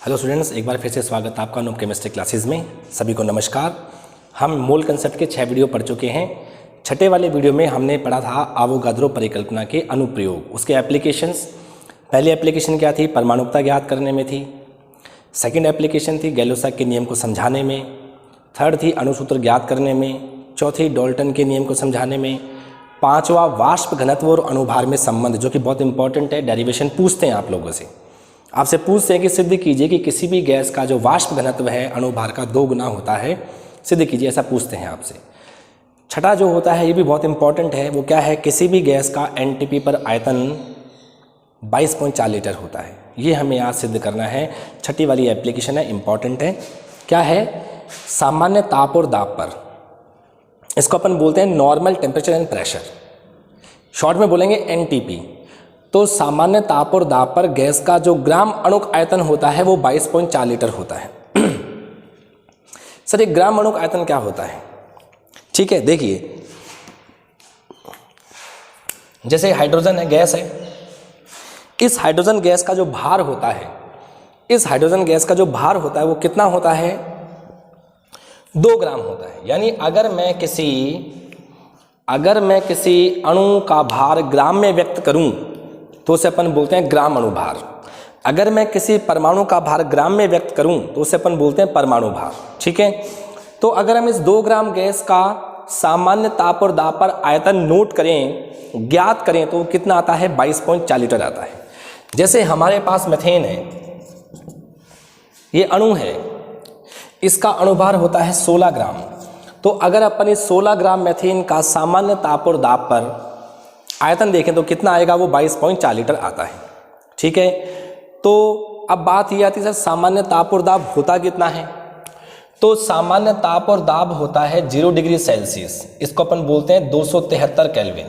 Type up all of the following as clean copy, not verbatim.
Hello students, एक बार फिर से स्वागत है आपका अनूप केमिस्ट्री क्लासेस में। सभी को नमस्कार। हम मोल कंसेप्ट के 6 वीडियो पढ़ चुके हैं। छठे वाले वीडियो में हमने पढ़ा था आवोगाद्रो परिकल्पना के अनुप्रयोग, उसके एप्लीकेशंस। पहली एप्लीकेशन क्या थी? परमाणुकता ज्ञात करने में थी। सेकेंड एप्लीकेशन थी गैलोसाक के नियम को समझाने में। थर्ड थी अणुसूत्र ज्ञात करने में। चौथी डाल्टन के नियम को समझाने में। पाँचवा वाष्प घनत्व और अणुभार में संबंध, जो कि बहुत इंपॉर्टेंट है। डेरिवेशन पूछते हैं आप लोगों से, आपसे पूछते हैं कि सिद्ध कीजिए कि किसी भी गैस का जो वाष्प घनत्व है अणुभार का 2 गुना होता है, सिद्ध कीजिए, ऐसा पूछते हैं आपसे। छठा जो होता है ये भी बहुत इंपॉर्टेंट है, वो क्या है? किसी भी गैस का एनटीपी पर आयतन 22.4 लीटर होता है। ये हमें आज सिद्ध करना है। छठी वाली एप्लीकेशन है, इंपॉर्टेंट है। क्या है? सामान्य ताप और दाब पर, इसको अपन बोलते हैं normal temperature and pressure, short में बोलेंगे एनटीपी। तो सामान्य ताप और दाब पर गैस का जो ग्राम अणुक आयतन होता है वो 22.4 लीटर होता है। सर, एक ग्राम अणुक आयतन क्या होता है? ठीक है, देखिए, जैसे हाइड्रोजन है, गैस है। इस हाइड्रोजन गैस का जो भार होता है, इस हाइड्रोजन गैस का जो भार होता है वो कितना होता है? 2 ग्राम होता है। यानी अगर मैं किसी अणु का भार ग्राम में व्यक्त करूं तो उसे अपन बोलते हैं ग्राम अणुभार। अगर मैं किसी परमाणु का भार ग्राम में व्यक्त करूं तो उसे अपन बोलते हैं परमाणु भार। ठीक है, तो अगर हम इस 2 ग्राम गैस का सामान्य ताप और दाब पर आयतन नोट करें, ज्ञात करें, तो कितना आता है? 22.4 लीटर आता है। जैसे हमारे पास मीथेन है, ये अणु है, इसका अणुभार होता है 16 ग्राम। तो अगर अपन इस 16 ग्राम मीथेन का सामान्य ताप और दाब पर आयतन देखें तो कितना आएगा? वो 22.4 लीटर आता है। ठीक है, तो अब बात ये आती है, सर सामान्य ताप और दाब होता कितना है? तो सामान्य ताप और दाब होता है 0 डिग्री सेल्सियस, इसको अपन बोलते हैं 273 केल्विन।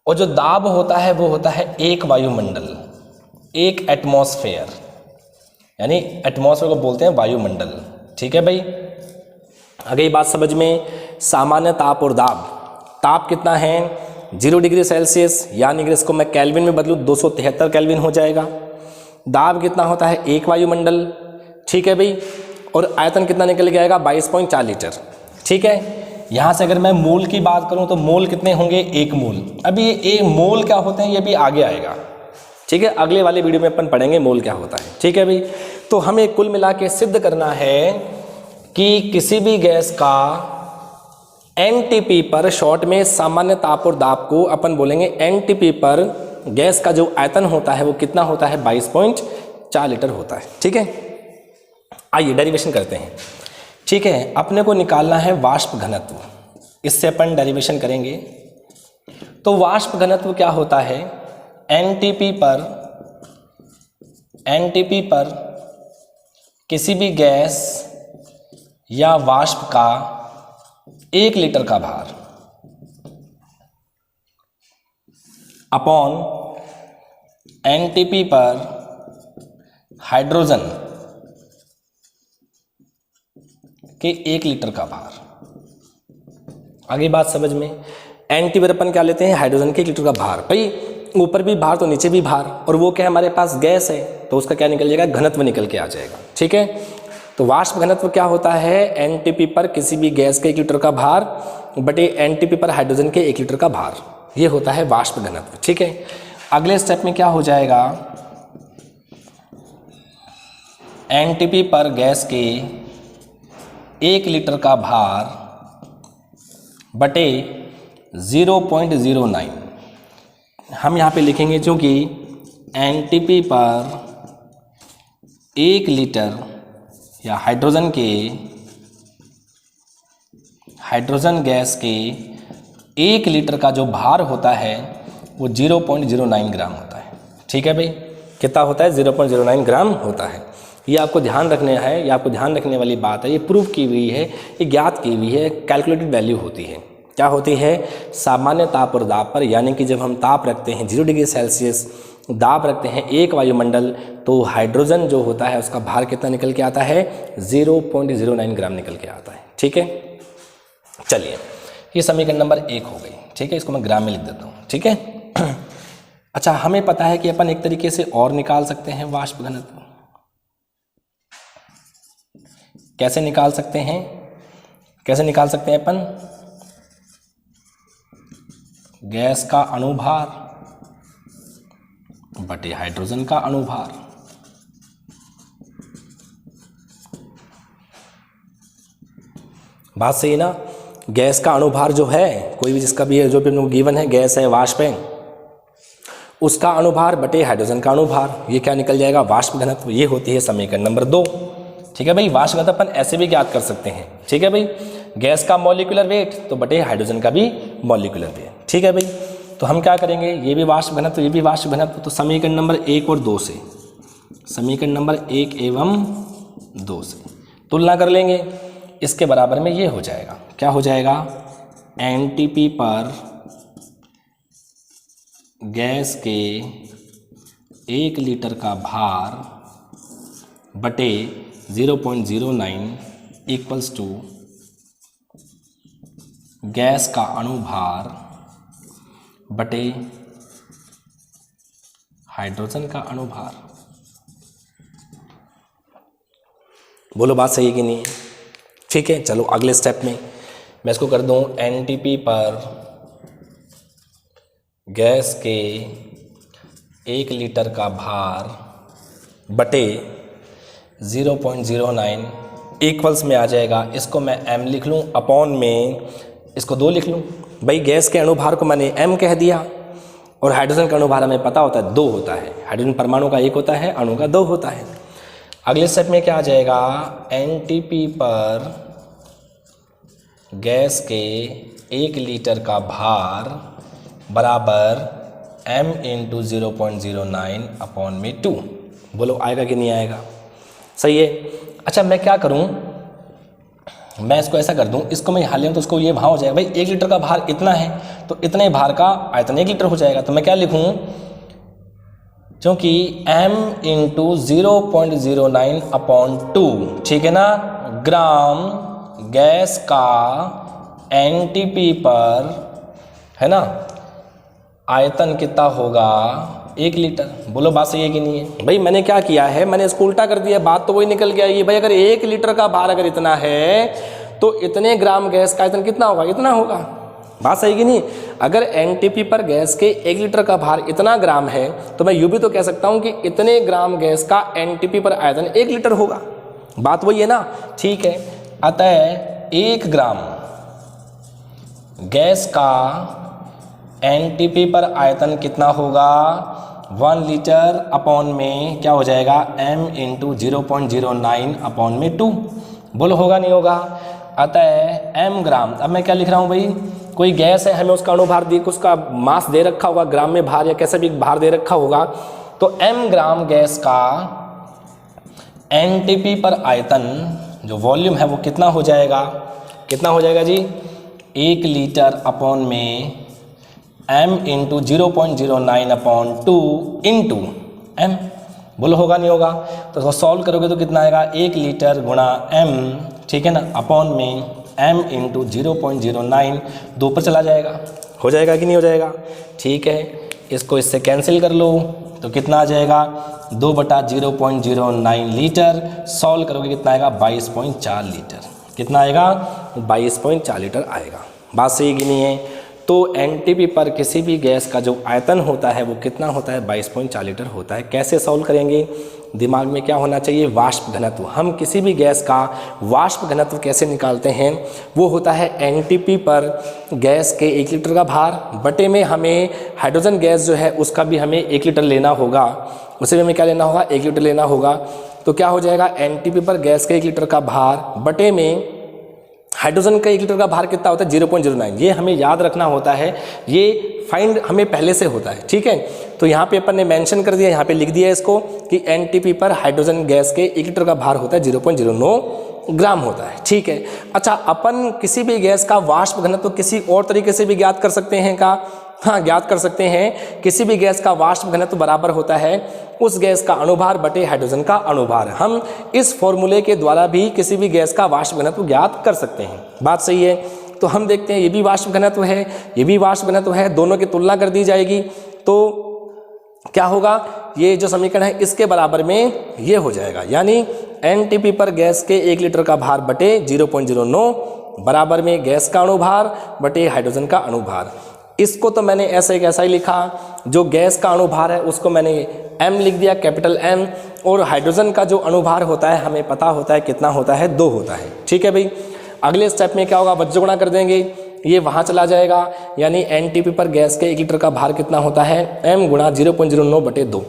और जो दाब होता है वो होता है 1 वायुमंडल, 1 एटमॉस्फेयर, यानी एटमॉस्फेयर को बोलते हैं वायुमंडल। ठीक है भाई, अगली बात समझ में। सामान्य ताप और दाब, ताप कितना है? 0 डिग्री सेल्सियस, यानी अगर इसको मैं केल्विन में बदलूँ 273 केल्विन हो जाएगा। दाब कितना होता है? 1 वायुमंडल। ठीक है भाई, और आयतन कितना निकल के आएगा? 22.4 लीटर। ठीक है, यहाँ से अगर मैं मोल की बात करूँ तो मोल कितने होंगे? 1 मोल। अभी ये मोल क्या होते हैं ये भी आगे आएगा। ठीक है, अगले वाले वीडियो में अपन पढ़ेंगे मोल क्या होता है। ठीक है भाई, तो हमें कुल मिला के सिद्ध करना है कि किसी भी गैस का एनटीपी पर, शॉर्ट में सामान्य ताप और दाब को अपन बोलेंगे एनटीपी पर, गैस का जो आयतन होता है वो कितना होता है? 22.4 लीटर होता है। ठीक है, आइए डेरिवेशन करते हैं। ठीक है, अपने को निकालना है वाष्प घनत्व, इससे अपन डेरिवेशन करेंगे। तो वाष्प घनत्व क्या होता है? एनटीपी पर किसी भी गैस या वाष्प का 1 लीटर का भार अपॉन एनटीपी पर हाइड्रोजन के 1 लीटर का भार। आगे बात समझ में। एनटीपी पर अपन क्या लेते हैं? हाइड्रोजन के 1 लीटर का भार। भाई ऊपर भी भार तो नीचे भी भार, और वो क्या है? हमारे पास गैस है, तो उसका क्या निकल जाएगा? घनत्व निकल के आ जाएगा। ठीक है, तो वाष्प घनत्व क्या होता है? एनटीपी पर किसी भी गैस के 1 लीटर का भार बटे एनटीपी पर हाइड्रोजन के 1 लीटर का भार, ये होता है वाष्प घनत्व। ठीक है, अगले स्टेप में क्या हो जाएगा? एनटीपी पर गैस के 1 लीटर का भार बटे 0.09, हम यहाँ पे लिखेंगे क्योंकि एनटीपी पर 1 लीटर या हाइड्रोजन गैस के 1 लीटर का जो भार होता है वो 0.09 ग्राम होता है। ठीक है भाई, कितना होता है? 0.09 ग्राम होता है। ये आपको ध्यान रखना है, ये आपको ध्यान रखने वाली बात है। ये प्रूव की हुई है, ये ज्ञात की हुई है, कैलकुलेटेड वैल्यू होती है। क्या होती है? सामान्य ताप और दाब पर, यानी कि जब हम ताप रखते हैं 0 डिग्री सेल्सियस, दाब रखते हैं 1 वायुमंडल, तो हाइड्रोजन जो होता है उसका भार कितना निकल के आता है? 0.09 ग्राम निकल के आता है। ठीक है, चलिए, ये समीकरण नंबर 1 हो गई। ठीक है, इसको मैं ग्राम में लिख देता हूँ। ठीक है, अच्छा, हमें पता है कि अपन एक तरीके से और निकाल सकते हैं वाष्प घनत्व। कैसे निकाल सकते हैं, कैसे निकाल सकते हैं अपन, गैस का अणुभार बटे हाइड्रोजन का अणुभार। बात सही है ना। गैस का अणुभार जो है, कोई भी जिसका भी है, जो भी गिवन है, गैस है, वाष्प है, उसका अणुभार बटे हाइड्रोजन का अणुभार, ये क्या निकल जाएगा, वाष्प घनत्व। ये होती है समीकरण नंबर 2। ठीक है भाई, वाष्प घनत्व अपन ऐसे भी ज्ञात कर सकते हैं। ठीक है भाई, गैस का मॉलिक्यूलर वेट तो बटे हाइड्रोजन का भी मॉलिक्यूलर वेट। ठीक है भाई, तो हम क्या करेंगे, ये भी वाष्प घनत्व, ये भी वाष्प घनत्व, तो समीकरण नंबर 1 और 2 से, समीकरण नंबर 1 एवं 2 से तुलना कर लेंगे। इसके बराबर में ये हो जाएगा, क्या हो जाएगा, एनटीपी पर गैस के 1 लीटर का भार बटे 0.09 इक्वल्स टू गैस का अणुभार बटे हाइड्रोजन का अणुभार। बोलो बात सही है कि नहीं है। ठीक है, चलो अगले स्टेप में मैं इसको कर दूं, एनटीपी पर गैस के 1 लीटर का भार बटे 0.09 इक्वल्स में आ जाएगा, इसको मैं m लिख लूँ, अपॉन में इसको 2 लिख लूँ। भाई गैस के अणुभार को मैंने m कह दिया, और हाइड्रोजन का अणुभार हमें पता होता है 2 होता है। हाइड्रोजन परमाणु का 1 होता है, अणु का 2 होता है। अगले स्टेप में क्या आ जाएगा, एनटीपी पर गैस के 1 लीटर का भार बराबर m इंटू 0.09 अपॉन में 2। बोलो आएगा कि नहीं आएगा, सही है। अच्छा मैं क्या करूं, मैं इसको ऐसा कर दूं, इसको मैं यहाँ ले तो उसको ये वहाँ हो जाएगा। भाई 1 लीटर का भार इतना है, तो इतने भार का आयतन 1 लीटर हो जाएगा। तो मैं क्या लिखूं, क्योंकि m इंटू 0.09 अपॉन 2, ठीक है ना, ग्राम गैस का एनटीपी पर, है ना, आयतन कितना होगा, 1 लीटर। बोलो बात सही है कि नहीं है। भाई मैंने क्या किया है, मैंने इसको उल्टा कर दिया, बात तो वही निकल गया। ये भाई अगर 1 लीटर का भार अगर इतना है तो इतने ग्राम गैस का आयतन कितना होगा, इतना होगा। बात सही कि नहीं। अगर एनटीपी पर गैस के 1 लीटर का भार इतना ग्राम है, तो मैं यूं भी तो कह सकता हूं कि इतने ग्राम गैस का एनटीपी पर आयतन 1 लीटर होगा। बात वही है ना, ठीक है। अतः 1 ग्राम गैस का एनटीपी पर आयतन कितना होगा, 1 लीटर अपॉन में क्या हो जाएगा, m इंटू 0.09 अपॉन में 2। बोलो होगा नहीं होगा। अतः m ग्राम, अब मैं क्या लिख रहा हूँ भाई, कोई गैस है, हमें उसका अणुभार दी, उसका मास दे रखा होगा, ग्राम में भार या कैसे भी भार दे रखा होगा, तो m ग्राम गैस का एनटीपी पर आयतन जो वॉल्यूम है वो कितना हो जाएगा, कितना हो जाएगा जी, 1 लीटर अपॉन में m into 0.09 upon 2 into m। बोलो होगा नहीं होगा। तो इसको सॉल्व करोगे तो कितना आएगा, 1 लीटर गुणा m, ठीक है ना, अपॉन में m इंटू 0.09, 2 पर चला जाएगा। हो जाएगा कि नहीं हो जाएगा, ठीक है। इसको इससे कैंसिल कर लो तो कितना आ जाएगा, 2/0.09 लीटर। सॉल्व करोगे कितना आएगा, 22.4 लीटर। कितना आएगा, 22.4 लीटर आएगा। बात सही कि नहीं है। तो एनटीपी पर किसी भी गैस का जो आयतन होता है वो कितना होता है, 22.4 लीटर होता है। कैसे सॉल्व करेंगे, दिमाग में क्या होना चाहिए, वाष्प घनत्व। हम किसी भी गैस का वाष्प घनत्व कैसे निकालते हैं, वो होता है एनटीपी पर गैस के 1 लीटर का भार बटे में हमें हाइड्रोजन गैस जो है उसका भी हमें 1 लीटर लेना होगा, उसे भी हमें क्या लेना होगा, 1 लीटर लेना होगा। तो क्या हो जाएगा, एनटीपी पर गैस के 1 लीटर का भार बटे में हाइड्रोजन का 1 लीटर का भार कितना होता है, 0.09। ये हमें याद रखना होता है, ये फाइंड हमें पहले से होता है, ठीक है। तो यहाँ पे अपन ने मेंशन कर दिया, यहाँ पे लिख दिया इसको कि एनटीपी पर हाइड्रोजन गैस के 1 लीटर का भार होता है 0.09 ग्राम होता है, ठीक है। अच्छा, अपन किसी भी गैस का वाष्प घनत्व किसी और तरीके से भी ज्ञात कर सकते हैं का, हाँ ज्ञात कर सकते हैं। किसी भी गैस का वाष्प घनत्व बराबर होता है उस गैस का अणुभार बटे हाइड्रोजन का अणुभार। हम इस फॉर्मूले के द्वारा भी किसी भी गैस का वाष्प घनत्व ज्ञात कर सकते हैं। बात सही है। तो हम देखते हैं, ये भी वाष्प घनत्व है, ये भी वाष्प घनत्व है, दोनों की तुलना कर दी जाएगी तो क्या होगा, ये जो समीकरण है इसके बराबर में ये हो जाएगा। यानी एनटीपी पर गैस के 1 लीटर का भार बटे 0.09 बराबर में गैस का अणुभार बटे हाइड्रोजन का अणुभार। इसको तो मैंने ऐसे कैसा ही लिखा, जो गैस का अणुभार है उसको मैंने m लिख दिया, कैपिटल M, और हाइड्रोजन का जो अणुभार होता है हमें पता होता है कितना होता है, 2 होता है। ठीक है भाई, अगले स्टेप में क्या होगा, वज्र गुणा कर देंगे, ये वहाँ चला जाएगा, यानी एनटीपी पर गैस के 1 लीटर का भार कितना होता है, m गुणा 0.09 बटे 2।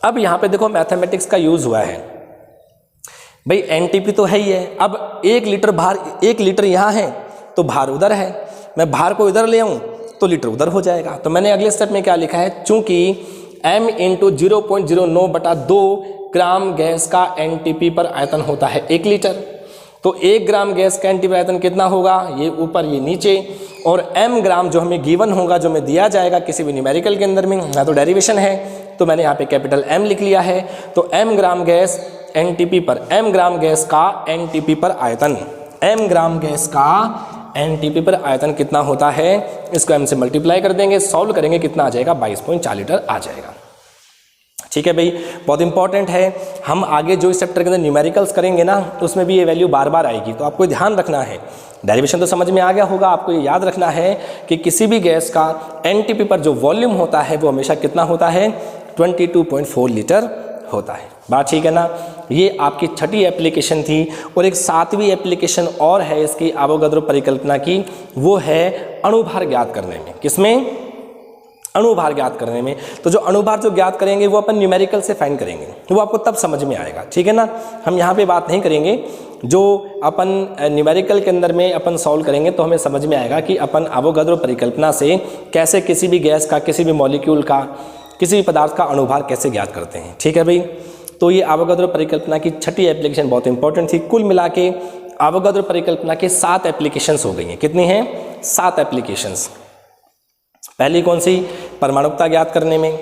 अब यहाँ पे देखो मैथमेटिक्स का यूज़ हुआ है भाई, एनटीपी तो है ही है, अब 1 लीटर भार, 1 लीटर यहाँ है तो भार उधर है, मैं भार को इधर ले आऊँ तो लीटर उधर हो जाएगा। तो मैंने अगले स्टेप में क्या लिखा है, चूंकि m इंटू 0.09 बटा 2 ग्राम गैस का एनटीपी पर आयतन होता है 1 लीटर, तो 1 ग्राम गैस का एनटीपी आयतन कितना होगा, ये ऊपर ये नीचे, और m ग्राम जो हमें गिवन होगा, जो हमें दिया जाएगा किसी भी न्यूमेरिकल के अंदर में, या तो डेरिवेशन है तो मैंने यहाँ पे कैपिटल M लिख लिया है। तो m ग्राम गैस एनटीपी पर, m ग्राम गैस का एनटीपी पर आयतन, m ग्राम गैस का एनटीपी पर आयतन कितना होता है, इसको m से मल्टीप्लाई कर देंगे, सॉल्व करेंगे, कितना आ जाएगा, 22.4 लीटर आ जाएगा। ठीक है भाई, बहुत इंपॉर्टेंट है। हम आगे जो इस चैप्टर के अंदर न्यूमेरिकल्स करेंगे ना, उसमें भी ये वैल्यू बार बार आएगी, तो आपको ध्यान रखना है। डेरिवेशन तो समझ में आ गया होगा, आपको ये याद रखना है कि किसी भी गैस का एनटीपी पर जो वॉल्यूम होता है वो हमेशा कितना होता है, 22.4 लीटर होता है। बात ठीक है ना। ये आपकी 6ठी एप्लीकेशन थी, और एक 7वीं एप्लीकेशन और है इसकी अवोगाद्रो परिकल्पना की, वो है अणुभार ज्ञात करने में। किसमें, अणुभार ज्ञात करने में। तो जो अणुभार जो ज्ञात करेंगे वो अपन न्यूमेरिकल से फाइंड करेंगे, वो आपको तब समझ में आएगा। ठीक है ना, हम यहाँ पे बात नहीं करेंगे, जो अपन न्यूमेरिकल के अंदर में अपन सॉल्व करेंगे तो हमें समझ में आएगा कि अपन अवोगाद्रो परिकल्पना से कैसे किसी भी गैस का, किसी भी मॉलिक्यूल का, किसी भी पदार्थ का अणुभार कैसे ज्ञात करते हैं। ठीक है भाई, तो ये अवोगाद्रो परिकल्पना की 6ठी एप्लीकेशन बहुत इंपॉर्टेंट थी। कुल मिला के अवोगाद्रो परिकल्पना के 7 एप्लीकेशंस हो गई हैं। कितनी हैं, 7 एप्लीकेशंस। पहली कौन सी, परमाणुकता ज्ञात करने में।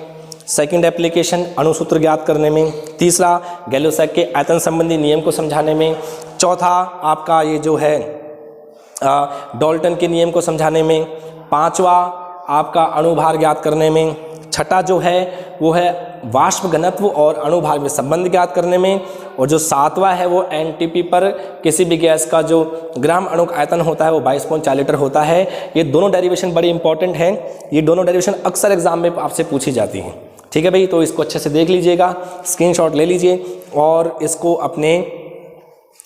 सेकंड एप्लीकेशन अणुसूत्र ज्ञात करने में। तीसरा गैलोसैक के आयतन संबंधी नियम को समझाने में। चौथा आपका ये जो है डाल्टन के नियम को समझाने में। पांचवा आपका अणुभार ज्ञात करने में। छठा जो है वो है वाष्प घनत्व और अणुभार में संबंध ज्ञात करने में। और जो 7वां है वो एनटीपी पर किसी भी गैस का जो ग्राम अणुक आयतन होता है वो 22.4 लीटर होता है। ये दोनों डेरिवेशन बड़ी इंपॉर्टेंट हैं, ये दोनों डेरिवेशन अक्सर एग्जाम में आपसे पूछी जाती हैं। ठीक है भाई, तो इसको अच्छे से देख लीजिएगा, स्क्रीनशॉट ले लीजिए और इसको अपने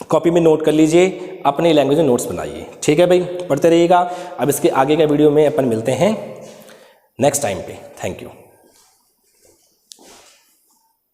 कॉपी में नोट कर लीजिए, अपनी लैंग्वेज में नोट्स बनाइए। ठीक है भाई, पढ़ते रहिएगा। अब इसके आगे का वीडियो में अपन मिलते हैं नेक्स्ट टाइम पे। Thank you.